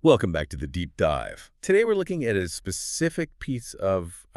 Welcome back to the deep dive. Today we're looking at a specific piece of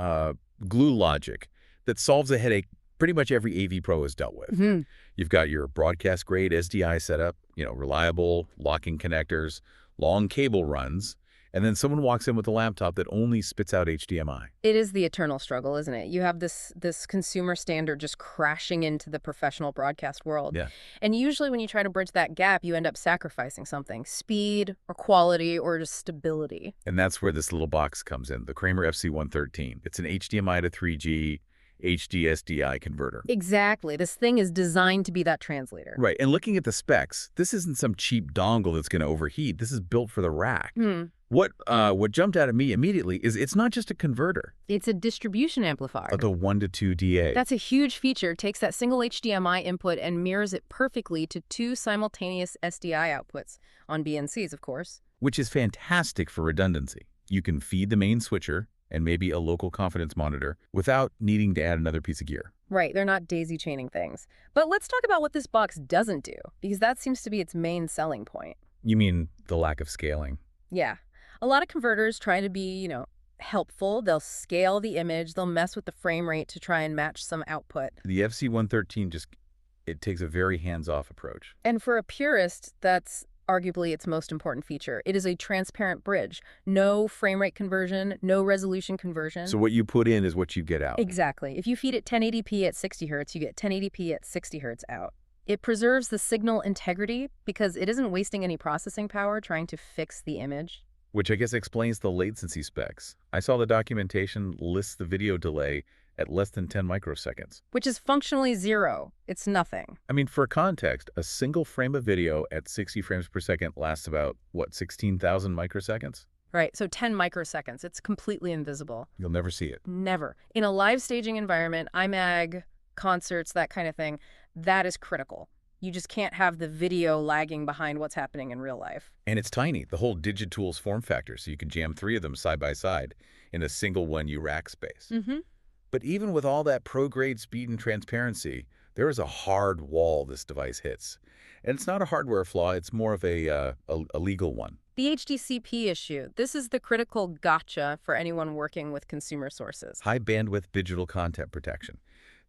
glue logic that solves a headache pretty much every AV pro has dealt with. You've got your broadcast-grade SDI setup, reliable locking connectors, long cable runs, and then someone walks in with a laptop that only spits out HDMI. It is the eternal struggle, isn't it? You have this consumer standard just crashing into the professional broadcast world. Yeah. And usually when you try to bridge that gap, you end up sacrificing something, speed or quality or just stability. And that's where this little box comes in, the Kramer FC-113. It's an HDMI to 3G HD-SDI converter. Exactly. This thing is designed to be that translator. Right. And looking at the specs, this isn't some cheap dongle that's going to overheat. This is built for the rack. What jumped out at me immediately is it's not just a converter. It's a distribution amplifier. The 1 to 2 DA. That's a huge feature. It takes that single HDMI input and mirrors it perfectly to two simultaneous SDI outputs, on BNCs, of course. Which is fantastic for redundancy. You can feed the main switcher and maybe a local confidence monitor without needing to add another piece of gear. Right, they're not daisy-chaining things. But let's talk about what this box doesn't do, because that seems to be its main selling point. You mean the lack of scaling? Yeah. A lot of converters try to be, helpful. They'll scale the image. They'll mess with the frame rate to try and match some output. The FC-113 it takes a very hands-off approach. And for a purist, that's arguably its most important feature. It is a transparent bridge. No frame rate conversion, no resolution conversion. So what you put in is what you get out. Exactly. If you feed it 1080p at 60 Hz, you get 1080p at 60 Hz out. It preserves the signal integrity because it isn't wasting any processing power trying to fix the image. Which I guess explains the latency specs. I saw the documentation lists the video delay at less than 10 microseconds. Which is functionally zero. It's nothing. I mean, for context, a single frame of video at 60 frames per second lasts about, 16,000 microseconds? Right, so 10 microseconds. It's completely invisible. You'll never see it. Never. In a live staging environment, IMAG, concerts, that kind of thing, that is critical. You just can't have the video lagging behind what's happening in real life. And it's tiny, the whole Digitools form factor, so you can jam 3 of them side by side in a single 1U rack space. But even with all that pro-grade speed and transparency, there is a hard wall this device hits. And it's not a hardware flaw, it's more of a legal one. The HDCP issue. This is the critical gotcha for anyone working with consumer sources. High bandwidth digital content protection.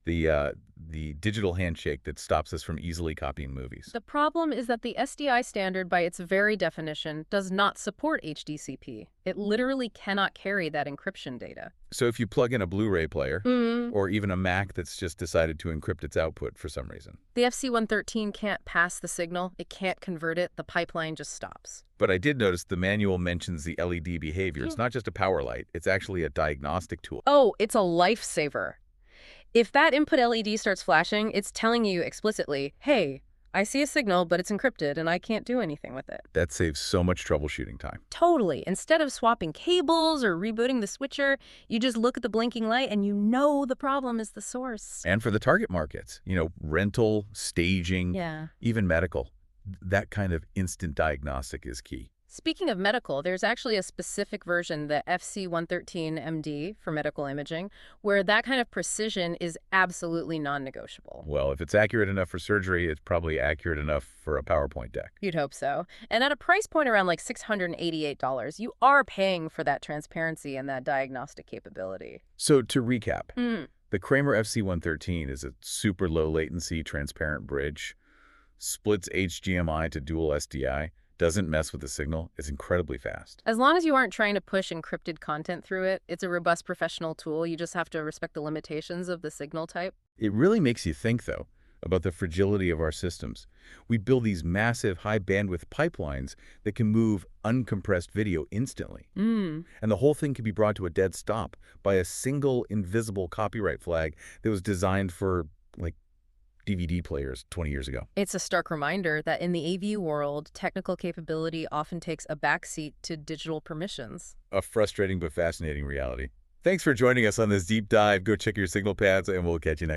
The digital handshake that stops us from easily copying movies. The problem is that the SDI standard, by its very definition, does not support HDCP. It literally cannot carry that encryption data. So if you plug in a Blu-ray player, or even a Mac that's just decided to encrypt its output for some reason. The FC-113 can't pass the signal. It can't convert it. The pipeline just stops. But I did notice the manual mentions the LED behavior. It's not just a power light. It's actually a diagnostic tool. Oh, it's a lifesaver. If that input LED starts flashing, it's telling you explicitly, hey, I see a signal, but it's encrypted and I can't do anything with it. That saves so much troubleshooting time. Totally. Instead of swapping cables or rebooting the switcher, you just look at the blinking light and you know the problem is the source. And for the target markets, rental, staging, even medical, that kind of instant diagnostic is key. Speaking of medical, there's actually a specific version, the FC-113MD for medical imaging, where that kind of precision is absolutely non-negotiable. Well, if it's accurate enough for surgery, it's probably accurate enough for a PowerPoint deck. You'd hope so. And at a price point around like $688, you are paying for that transparency and that diagnostic capability. So to recap, the Kramer FC-113 is a super low latency transparent bridge, splits HDMI to dual SDI, doesn't mess with the signal, is incredibly fast. As long as you aren't trying to push encrypted content through it, it's a robust professional tool. You just have to respect the limitations of the signal type. It really makes you think, though, about the fragility of our systems. We build these massive high-bandwidth pipelines that can move uncompressed video instantly. And the whole thing can be brought to a dead stop by a single invisible copyright flag that was designed for, DVD players 20 years ago. It's a stark reminder that in the AV world, technical capability often takes a backseat to digital permissions. A frustrating but fascinating reality. Thanks for joining us on this deep dive. Go check your signal pads, and we'll catch you next time.